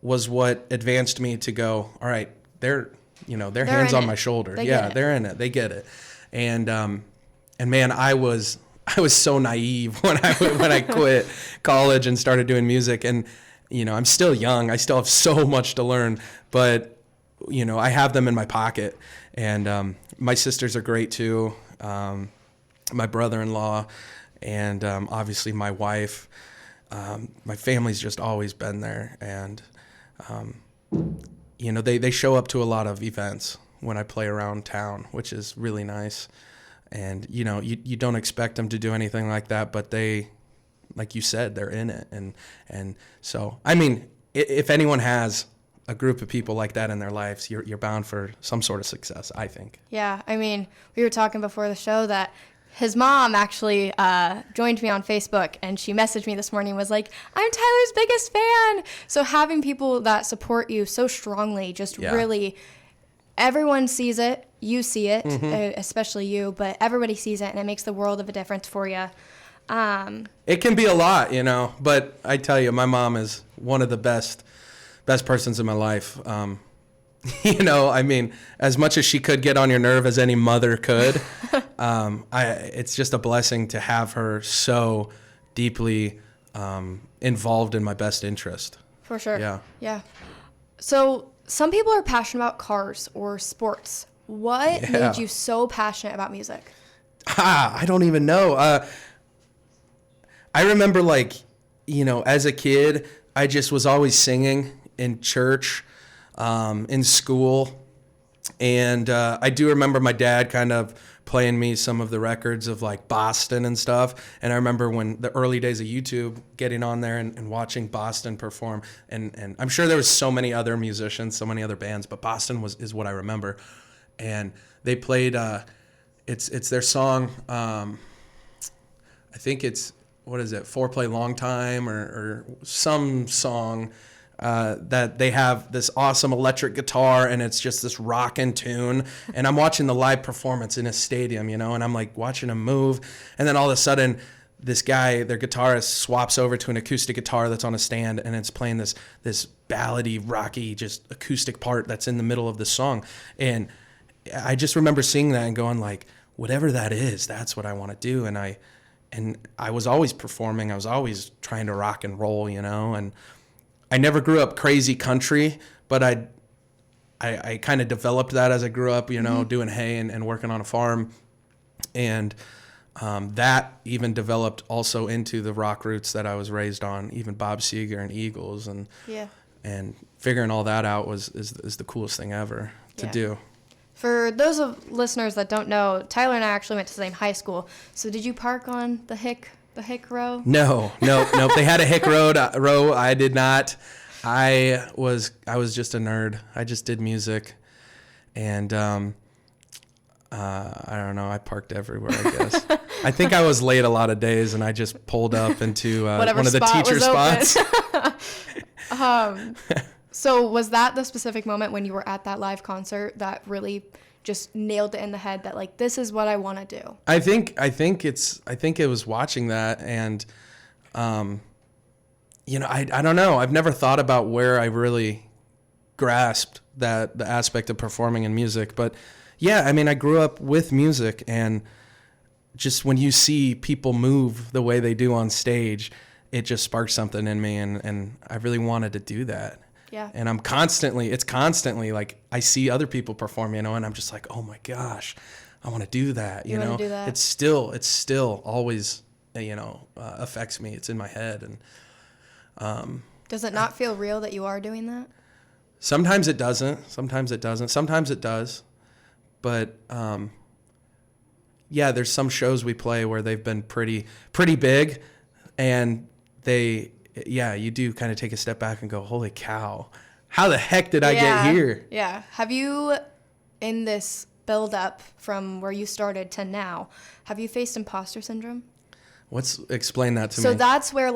was what advanced me to go, all right, they're hands on my shoulder. They're in it. They get it. And man, I was so naive when I quit college and started doing music. And, I'm still young. I still have so much to learn, but, I have them in my pocket. And my sisters are great too. My brother-in-law and obviously my wife. My family's just always been there. And, they show up to a lot of events when I play around town, which is really nice. And, you don't expect them to do anything like that, but they, like you said, they're in it. And so, I mean, if anyone has a group of people like that in their lives, you're bound for some sort of success, I think. Yeah. I mean, we were talking before the show that his mom actually joined me on Facebook, and she messaged me this morning and was like, I'm Tyler's biggest fan. So having people that support you so strongly just really, everyone sees it. You see it, especially you, but everybody sees it, and it makes the world of a difference for you. It can be a lot, but I tell you, my mom is one of the best persons in my life. I mean, as much as she could get on your nerve as any mother could, it's just a blessing to have her so deeply involved in my best interest. For sure. Yeah. Yeah. So some people are passionate about cars or sports. What made you so passionate about music? I don't even know. I remember, as a kid, I just was always singing in church, in school. And I do remember my dad kind of playing me some of the records of Boston and stuff. And I remember when the early days of YouTube, getting on there and watching Boston perform. And I'm sure there was so many other musicians, so many other bands, but Boston is what I remember. And they played, it's their song, I think it's, what is it, Foreplay Long Time or some song that they have this awesome electric guitar, and it's just this rockin' tune. And I'm watching the live performance in a stadium, and I'm watching them move. And then all of a sudden, this guy, their guitarist, swaps over to an acoustic guitar that's on a stand, and it's playing this ballady, rocky, just acoustic part that's in the middle of the song. And I just remember seeing that and going whatever that is, that's what I want to do. And I was always performing. I was always trying to rock and roll, and I never grew up crazy country, but I kind of developed that as I grew up, doing hay and working on a farm. And that even developed also into the rock roots that I was raised on, even Bob Seger and Eagles. And figuring all that out is the coolest thing ever to do. For those of listeners that don't know, Tyler and I actually went to the same high school. So did you park on the Hick row? No. They had a Hick row. I did not. I was just a nerd. I just did music, and I don't know. I parked everywhere, I guess. I think I was late a lot of days, and I just pulled up into one of the teacher spots. So was that the specific moment when you were at that live concert that really just nailed it in the head that this is what I want to do? I think it was watching that, and I don't know. I've never thought about where I really grasped the aspect of performing in music, but yeah, I mean, I grew up with music, and just when you see people move the way they do on stage, it just sparks something in me, and I really wanted to do that. Yeah. And it's constantly I see other people perform, and I'm just like, oh my gosh, I want to do that. You want to do that? It's still always, affects me. It's in my head. And does it not feel real that you are doing that? Sometimes it doesn't. Sometimes it does. But there's some shows we play where they've been pretty big, and you do kind of take a step back and go, holy cow, how the heck did I get here? Yeah. Have you, in this build up from where you started to now, have you faced imposter syndrome? Explain that to me. So that's where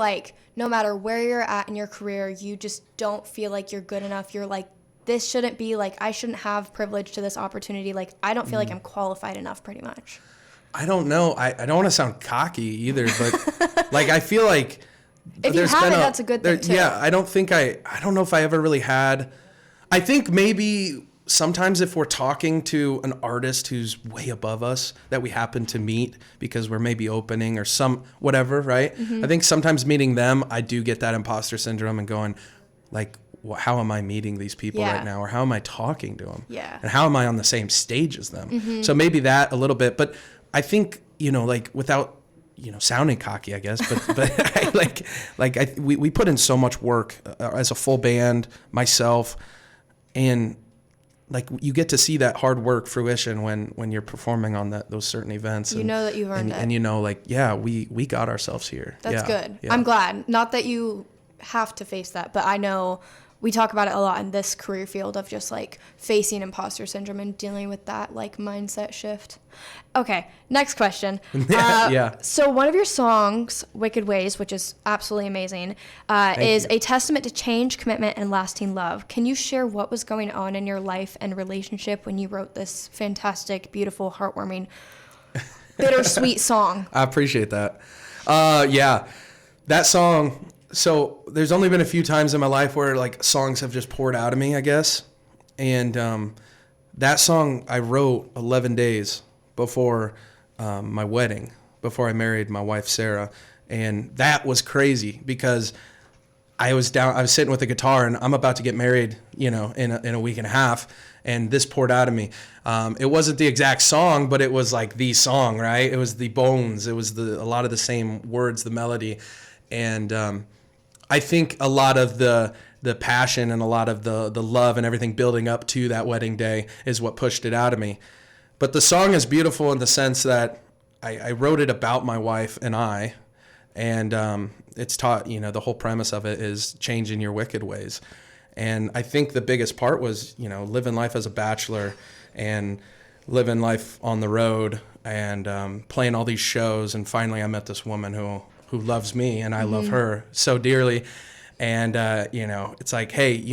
no matter where you're at in your career, you just don't feel like you're good enough. You're this shouldn't be I shouldn't have privilege to this opportunity. I don't feel like I'm qualified enough, pretty much. I don't know. I don't want to sound cocky either, but I feel like If you haven't, that's a good thing too. Yeah, I don't know if I ever really had. I think maybe sometimes if we're talking to an artist who's way above us that we happen to meet because we're maybe opening or some whatever, right? I think sometimes meeting them, I do get that imposter syndrome and going like, how am I meeting these people right now? Or how am I talking to them? Yeah. And how am I on the same stage as them? So maybe that a little bit, but I think, like without, sounding cocky, I guess, but we put in so much work as a full band, myself, and like you get to see that hard work fruition when you're performing on those certain events. You know that you've earned it. And we got ourselves here. That's good. Yeah. I'm glad. Not that you have to face that, but I know we talk about it a lot in this career field of just like facing imposter syndrome and dealing with that like mindset shift. Okay, next question. So one of your songs, Wicked Ways, which is absolutely amazing, is a testament to change, commitment, and lasting love. Can you share what was going on in your life and relationship when you wrote this fantastic, beautiful, heartwarming, bittersweet song? I appreciate that. That song. So there's only been a few times in my life where like songs have just poured out of me, I guess. And that song I wrote 11 days before my wedding, before I married my wife, Sarah. And that was crazy because I was sitting with a guitar and I'm about to get married, in a week and a half. And this poured out of me. It wasn't the exact song, but it was like the song, right? It was the bones. It was a lot of the same words, the melody. And I think a lot of the passion and a lot of the love and everything building up to that wedding day is what pushed it out of me. But the song is beautiful in the sense that I wrote it about my wife and I, and it's taught, the whole premise of it is changing your wicked ways. And I think the biggest part was, living life as a bachelor and living life on the road and playing all these shows. And finally I met this woman who loves me and I love her so dearly. And, it's like, hey,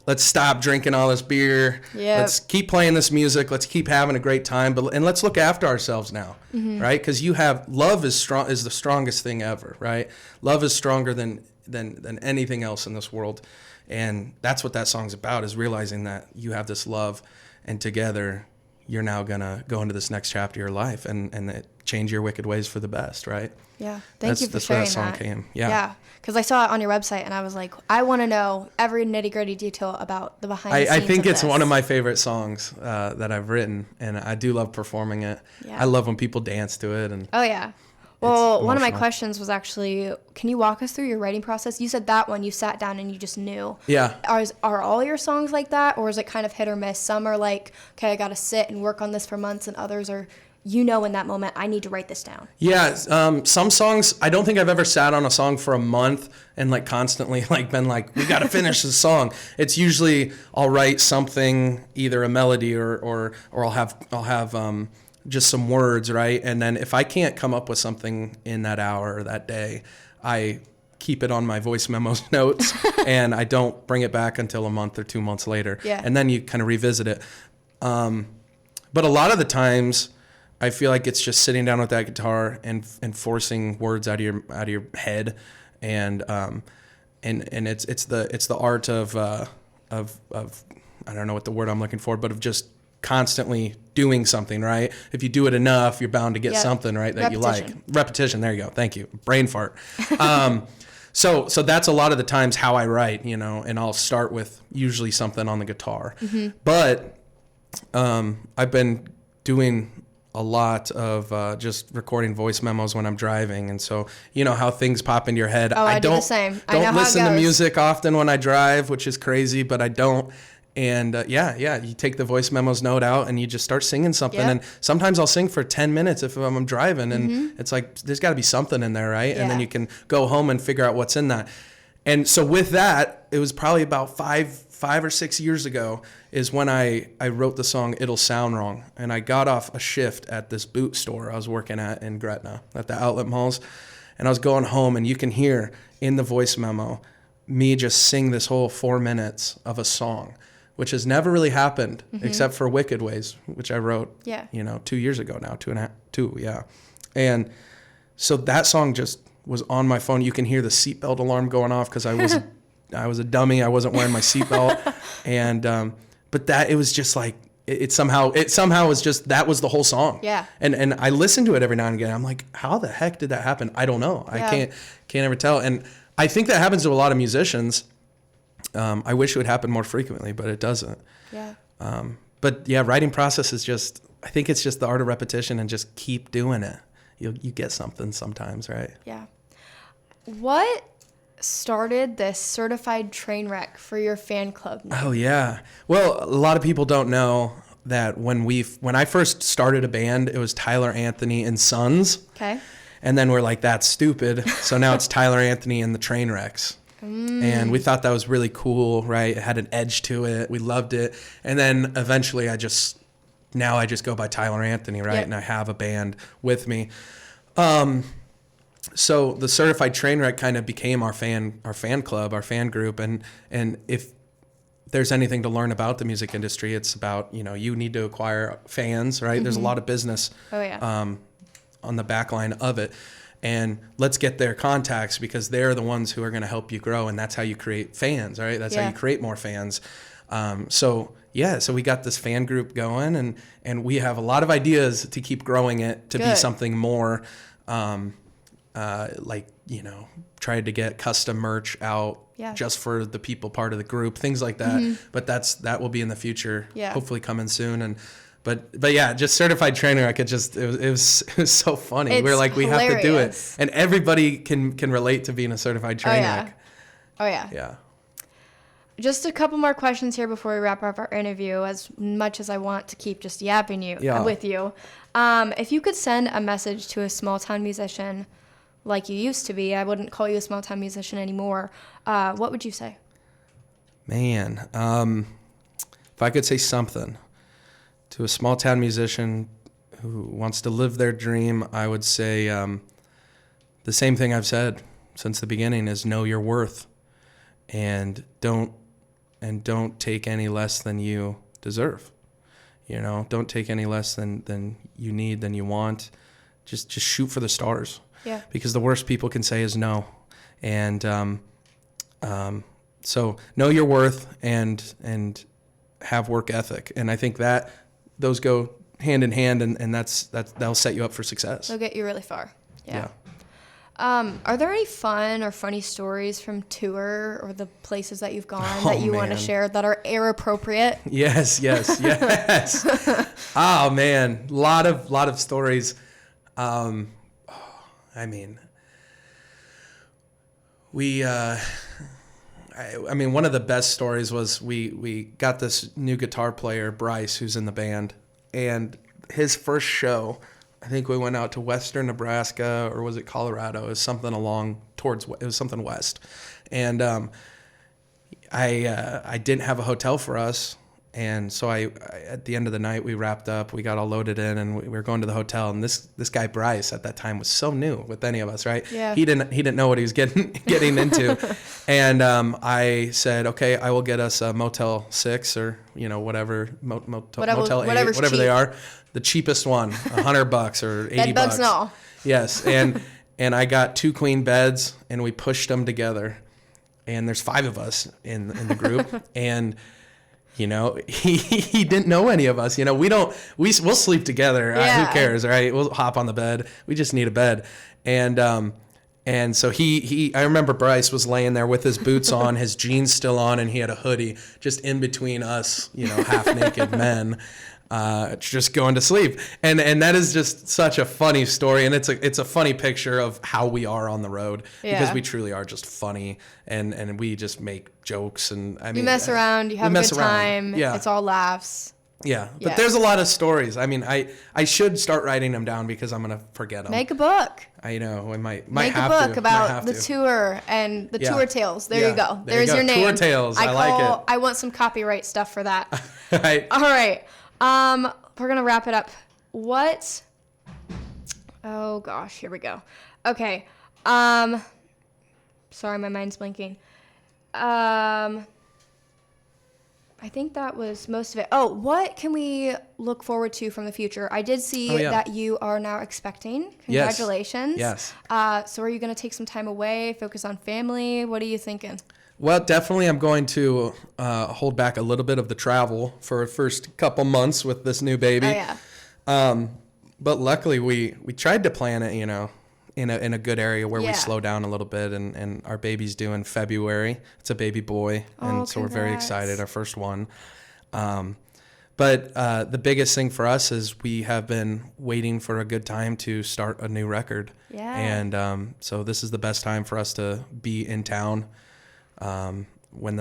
let's stop drinking all this beer. Yep. Let's keep playing this music. Let's keep having a great time. And let's look after ourselves now, right? Because love is the strongest thing ever, right? Love is stronger than anything else in this world. And that's what that song's about, is realizing that you have this love and together you're now going to go into this next chapter of your life and change your wicked ways for the best, right? Yeah. Thank you for sharing that. That's where that song came. Yeah. Yeah. Because I saw it on your website and I was like, I want to know every nitty-gritty detail about the behind the scenes. I think it's one of my favorite songs that I've written, and I do love performing it. Yeah. I love when people dance to it. And oh, yeah. Well, one of my questions was actually, can you walk us through your writing process? You said that one, you sat down and you just knew. Yeah. Are all your songs like that, or is it kind of hit or miss? Some are like, okay, I got to sit and work on this for months, and others are, in that moment, I need to write this down. Yeah, some songs, I don't think I've ever sat on a song for a month and like constantly like been like, we got to finish this song. It's usually I'll write something, either a melody or I'll have just some words, right? And then if I can't come up with something in that hour or that day, I keep it on my voice memos notes and I don't bring it back until a month or 2 months later. Yeah. And then you kind of revisit it. But a lot of the times I feel like it's just sitting down with that guitar and forcing words out of your head. And it's the art of I don't know what the word I'm looking for, but of just constantly doing something, right? If you do it enough, you're bound to get something, right, that you like. Repetition, there you go. Thank you. Brain fart. So that's a lot of the times how I write, and I'll start with usually something on the guitar. But I've been doing a lot of just recording voice memos when I'm driving, and so how things pop into your head. Oh, I do the same. I know how it goes. Don't listen to music often when I drive, which is crazy, but I don't. And you take the voice memos note out and you just start singing something. Yep. And sometimes I'll sing for 10 minutes if I'm driving, and it's like, there's got to be something in there, right? Yeah. And then you can go home and figure out what's in that. And so with that, it was probably about five or 6 years ago is when I wrote the song It'll Sound Wrong. And I got off a shift at this boot store I was working at in Gretna at the outlet malls. And I was going home, and you can hear in the voice memo me just sing this whole 4 minutes of a song, which has never really happened except for Wicked Ways, which I wrote, 2 years ago now, 2.5, yeah. And so that song just was on my phone. You can hear the seatbelt alarm going off because I was a dummy. I wasn't wearing my seatbelt, and but it was just like it somehow was just that was the whole song. Yeah. And I listen to it every now and again. I'm like, how the heck did that happen? I don't know. Yeah. I can't ever tell. And I think that happens to a lot of musicians. I wish it would happen more frequently, but it doesn't. Yeah. But yeah, writing process is I think it's just the art of repetition and just keep doing it. You get something sometimes, right? Yeah. What started this certified train wreck for your fan club name? Oh yeah. Well, a lot of people don't know that when I first started a band, it was Tyler, Anthony, and Sons. Okay. And then we're like, that's stupid. So now it's Tyler, Anthony, and the Trainwrecks. And we thought that was really cool, right? It had an edge to it. We loved it. And then eventually I just go by Tyler Anthony, right? Yep. And I have a band with me. So the Certified Trainwreck kind of became our fan club, our fan group. And if there's anything to learn about the music industry, it's about, you need to acquire fans, right? Mm-hmm. There's a lot of business on the back line of it. And let's get their contacts because they're the ones who are going to help you grow. And that's how you create fans, right? That's how you create more fans. So we got this fan group going and we have a lot of ideas to keep growing it to be something more, tried to get custom merch out just for the people part of the group, things like that. Mm-hmm. But that will be in the future, hopefully coming soon. But yeah, just certified trainer. It was so funny. We're like, we have to do it, and everybody can relate to being a certified trainer. Oh yeah. Yeah. Just a couple more questions here before we wrap up our interview. As much as I want to keep just yapping with you, if you could send a message to a small town musician, like you used to be, I wouldn't call you a small town musician anymore. What would you say? Man, if I could say something to a small town musician who wants to live their dream, I would say the same thing I've said since the beginning is know your worth and don't take any less than you deserve. Don't take any less than you need, than you want. Just shoot for the stars. Yeah. Because the worst people can say is no. And so know your worth and have work ethic. And I think that those go hand in hand, and that'll set you up for success. They'll get you really far. Yeah. Are there any fun or funny stories from tour or the places that you've gone that you want to share that are air appropriate? Yes. Oh man, lot of stories. One of the best stories was we got this new guitar player, Bryce, who's in the band, and his first show, I think we went out to western Nebraska, or was it Colorado? It was something something west. And I didn't have a hotel for us. And so I at the end of the night, we wrapped up, we got all loaded in, and we were going to the hotel. And this guy, Bryce, at that time was so new with any of us, right? Yeah. He didn't know what he was getting into. And I said, okay, I will get us a Motel 6 or, whatever, Motel 8, whatever cheap. They are. The cheapest one, $100 or $80. Bedbugs and all. Yes. And I got 2 queen beds, and we pushed them together. And there's 5 of us in the group. And he didn't know any of us. We'll sleep together. Who cares, right? We'll hop on the bed. We just need a bed. And so I remember Bryce was laying there with his boots on, his jeans still on, and he had a hoodie just in between us, half naked men, just going to sleep. And that is just such a funny story. And it's a funny picture of how we are on the road because we truly are just funny and we just make jokes. And you mess around, you have a good time. Yeah. It's all laughs. Yeah. But there's a lot of stories. I should start writing them down because I'm going to forget them. Make a book. I know. I might Make have a book to. about the tour and the tour tales. There you go. There's your name. Tour tales. I like it. I want some copyright stuff for that. Right. All right. We're going to wrap it up. What? Oh gosh, here we go. Okay. Sorry, my mind's blinking. I I think that was most of it. Oh, what can we look forward to from the future? I did see that you are now expecting. Congratulations. Yes. So are you going to take some time away, focus on family? What are you thinking? Well, definitely I'm going to hold back a little bit of the travel for the first couple months with this new baby. Oh, yeah. But luckily we tried to plan it, you know, in a good area where we slow down a little bit, and our baby's due in February. It's a baby boy, and so we're very excited, our first one. But the biggest thing for us is we have been waiting for a good time to start a new record. Yeah. And so this is the best time for us to be in town when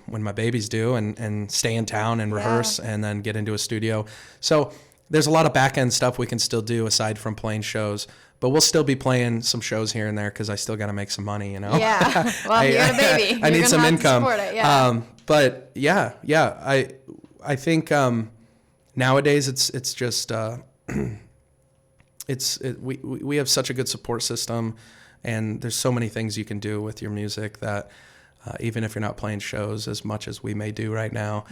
my baby's due, and stay in town and rehearse and then get into a studio. So there's a lot of back end stuff we can still do aside from playing shows. But we'll still be playing some shows here and there because I still got to make some money, you know? Yeah. Well, you're a baby. I need some income. To support it, yeah. But yeah. I think nowadays it's just we have such a good support system, and there's so many things you can do with your music that even if you're not playing shows as much as we may do right now,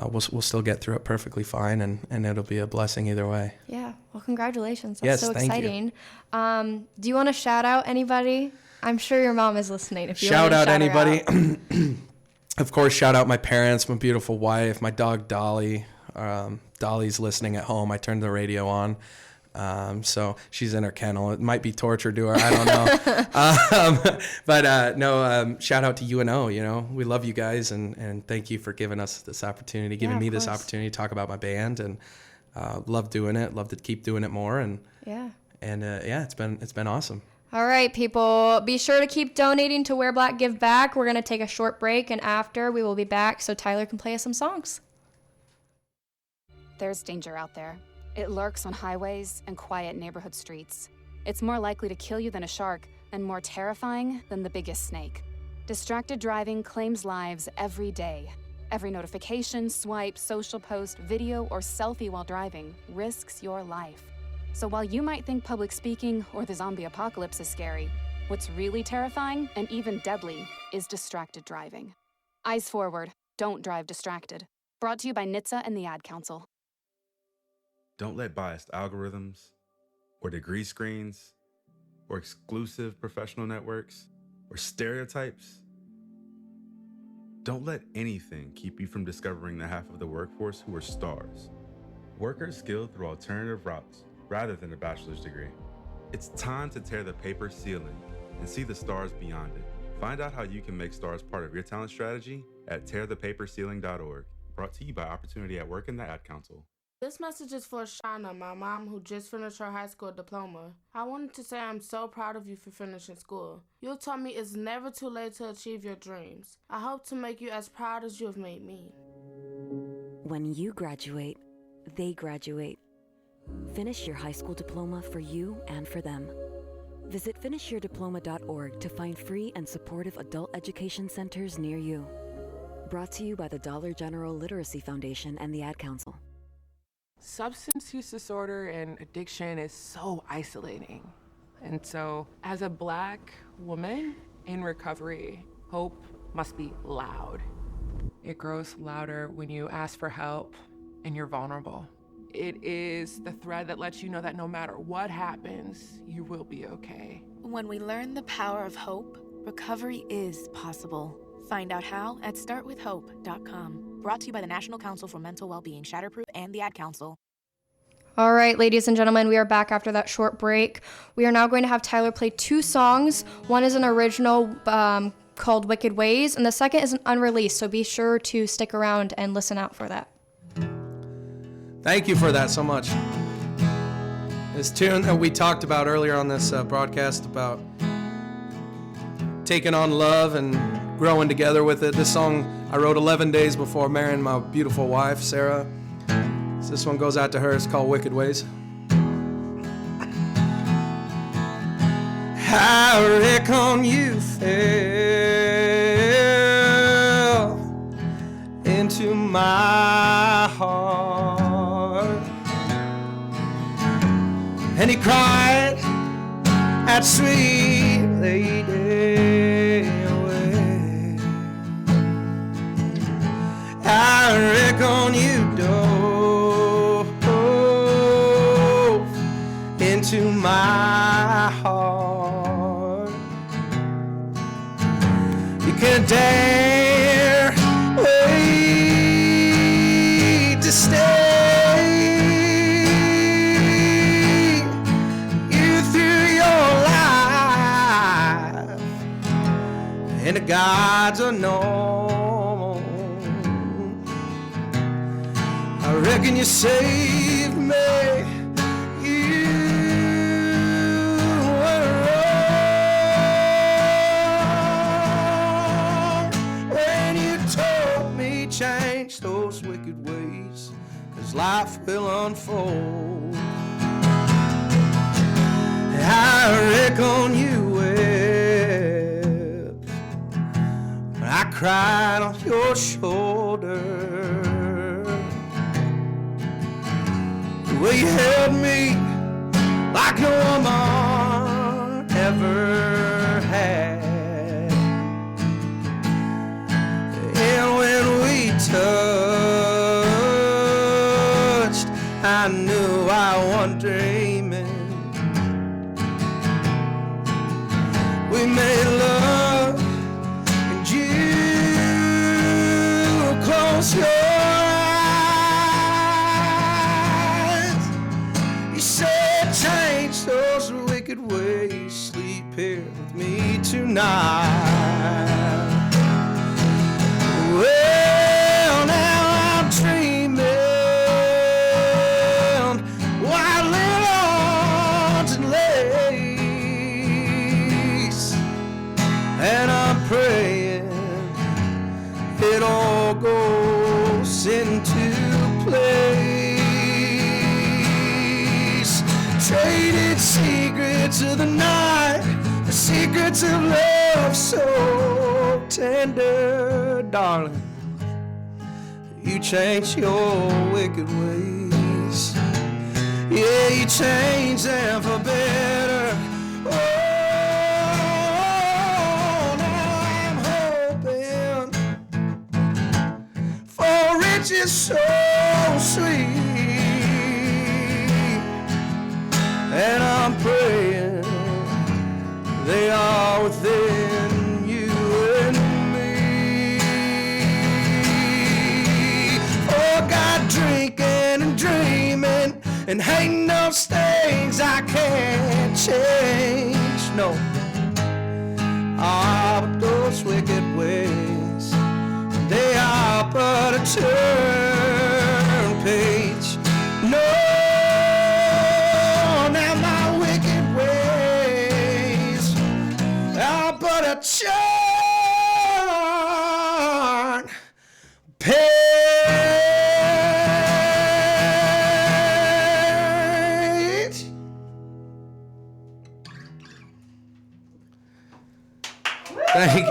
we'll still get through it perfectly fine, and it'll be a blessing either way. Yeah. Well, congratulations. That's yes, so thank exciting. You. Do you want to shout out anybody? I'm sure your mom is listening. If you shout want to out shout anybody. Of course, shout out my parents, my beautiful wife, my dog Dolly. Dolly's listening at home. I turned the radio on. So she's in her kennel. It might be torture to her. I don't know. But shout out to UNO. You know, we love you guys, and thank you for giving us this opportunity, giving me this opportunity to talk about my band, and love doing it. Love to keep doing it more, and it's been awesome. All right, people, be sure to keep donating to Wear Black, Give Back. We're going to take a short break, and after, we will be back so Tyler can play us some songs. There's danger out there. It lurks on highways and quiet neighborhood streets. It's more likely to kill you than a shark, and more terrifying than the biggest snake. Distracted driving claims lives every day. Every notification, swipe, social post, video, or selfie while driving risks your life. So while you might think public speaking or the zombie apocalypse is scary, what's really terrifying and even deadly is distracted driving. Eyes forward, don't drive distracted. Brought to you by NHTSA and the Ad Council. Don't let biased algorithms, or degree screens, or exclusive professional networks, or stereotypes. Don't let anything keep you from discovering the half of the workforce who are stars. Workers skilled through alternative routes rather than a bachelor's degree. It's time to tear the paper ceiling and see the stars beyond it. Find out how you can make stars part of your talent strategy at tearthepaperceiling.org. Brought to you by Opportunity at Work and the Ad Council. This message is for Shauna, my mom who just finished her high school diploma. I wanted to say I'm so proud of you for finishing school. You taught me it's never too late to achieve your dreams. I hope to make you as proud as you have made me. When you graduate, they graduate. Finish your high school diploma for you and for them. Visit finishyourdiploma.org to find free and supportive adult education centers near you. Brought to you by the Dollar General Literacy Foundation and the Ad Council. Substance use disorder and addiction is so isolating. And so, as a Black woman in recovery, hope must be loud. It grows louder when you ask for help and you're vulnerable. It is the thread that lets you know that no matter what happens, you will be okay. When we learn the power of hope, recovery is possible. Find out how at startwithhope.com. Brought to you by the National Council for Mental Wellbeing, Shatterproof, and the Ad Council. All right, ladies and gentlemen, we are back after that short break. We are now going to have Tyler play two songs. One is an original called Wicked Ways, and the second is an unreleased, so be sure to stick around and listen out for that. Thank you for that so much. This tune that we talked about earlier on this broadcast about taking on love and growing together with it. This song I wrote 11 days before marrying my beautiful wife, Sarah. So this one goes out to her. It's called Wicked Ways. I reckon you fell into my heart. And he cried, that sweet lady away. I reckon you dove into my heart. You can't dare wait to stay. You threw your life into God's unknown. I reckon you saved me. You were wrong when you told me change those wicked ways, 'cause life will unfold. I reckon you wept when I cried on your shoulder. The way you held me like no woman ever had. And when we touched, I knew I wasn't dreaming. We made love and you closed your eyes. You said change those wicked ways, sleep here with me tonight. Well, now I'm dreaming white lawns and lace, and I'm praying it all goes into place. Traded secrets of the night, the secrets of love so tender, darling. You changed your wicked ways. Yeah, you changed them for better. Oh, now I'm hoping for riches so sweet, and I'm praying they are within you and me. Forgot drinking and dreaming and hating those things I can't change, no. Ah, but those wicked ways, they are but a turn page. No, now my wicked ways are but a turn page.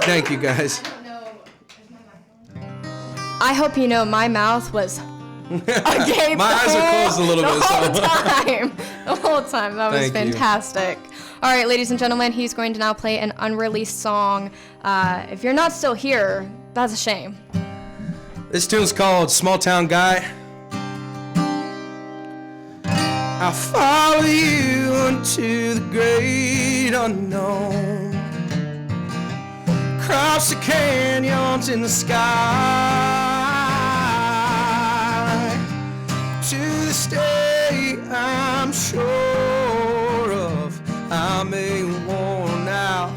Thank you guys. I hope you know my mouth was agape. My eyes are closed a little bit. The whole time. That was fantastic. All right, ladies and gentlemen, he's going to now play an unreleased song. If you're not still here, that's a shame. This tune's called Small Town Guy. I'll follow you into the great unknown, across the canyons in the sky, to the state I'm sure of. I'm a worn out,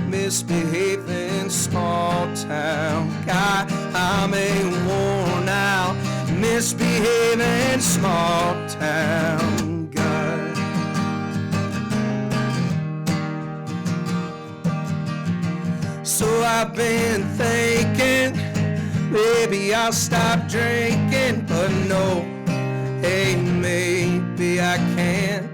misbehaving small town guy. I'm a worn out, misbehaving small town guy. So I've been thinking, maybe I'll stop drinking, but no, hey, maybe I can't.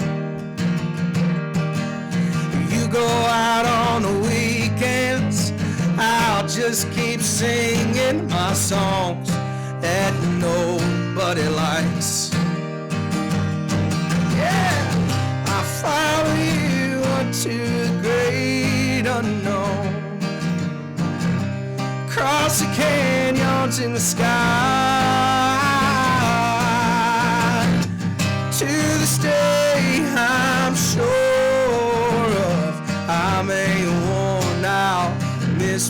You go out on the weekends, I'll just keep singing my songs that nobody likes. Yeah, I follow you into the great unknown, across the canyons in the sky,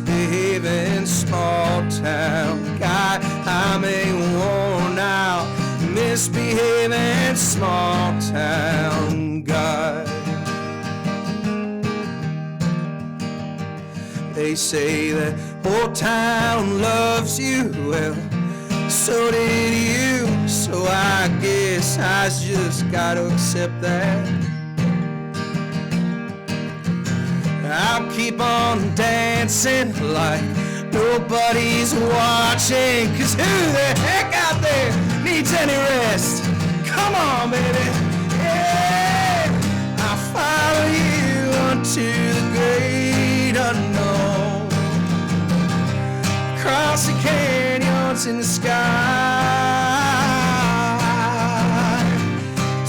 misbehaving small town guy. I'm a worn out, misbehaving small town guy. They say that old town loves you, well, so did you. So I guess I just gotta accept that. I'll keep on dancing like nobody's watching, 'cause who the heck out there needs any rest? Come on, baby, yeah. I'll follow you unto the great unknown, across the canyons in the sky.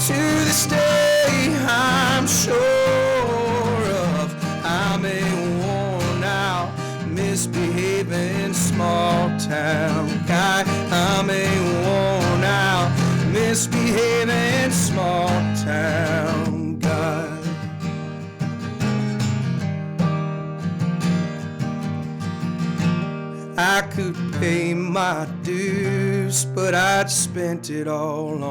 To this day, I'm sure of I'm a worn out, misbehaving small town guy. I'm a worn out, misbehaving small town guy. I could pay my dues, but I'd spent it all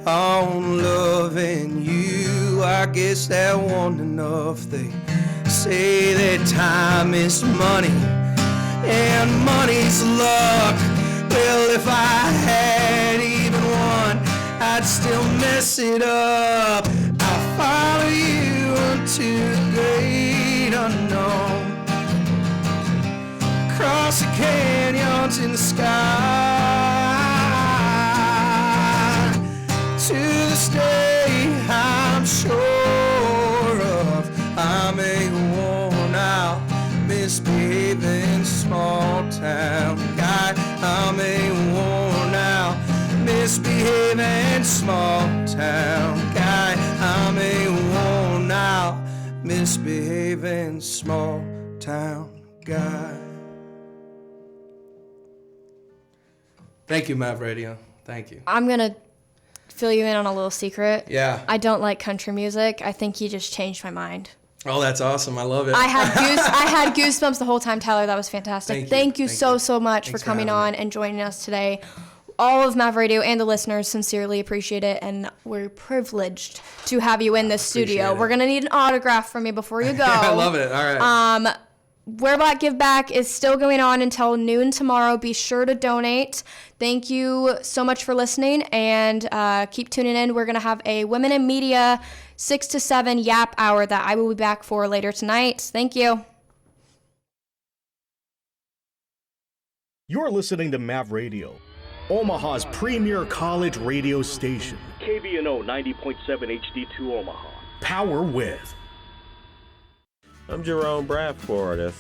on loving you. I guess that wasn't enough. They say that time is money and money's luck. Well, if I had even one, I'd still mess it up. I'll follow you unto the great unknown, across the canyons in the sky. To this day, I'm sure of I'm a worn out, misbehaving small town guy. I'm a worn out, misbehaving small town guy. I'm a worn out, misbehaving small town guy. Thank you, MavRadio. Thank you. I'm going to fill you in on a little secret. Yeah. I don't like country music. I think you just changed my mind. Oh, that's awesome. I love it. I had goosebumps the whole time, Tyler. That was fantastic. Thank you so much for coming on and joining us today. All of MavRadio and the listeners sincerely appreciate it, and we're privileged to have you in this studio. We're going to need an autograph from you before you go. I love it. All right. Wear Black Give Back is still going on until noon tomorrow. Be sure to donate. Thank you so much for listening, and keep tuning in. We're going to have a Women in Media 6 to 7 Yap Hour that I will be back for later tonight. Thank you. You're listening to MavRadio, Omaha's premier college radio station. KVNO 90.7 HD2 Omaha. Power with. I'm Jerome Bradford, a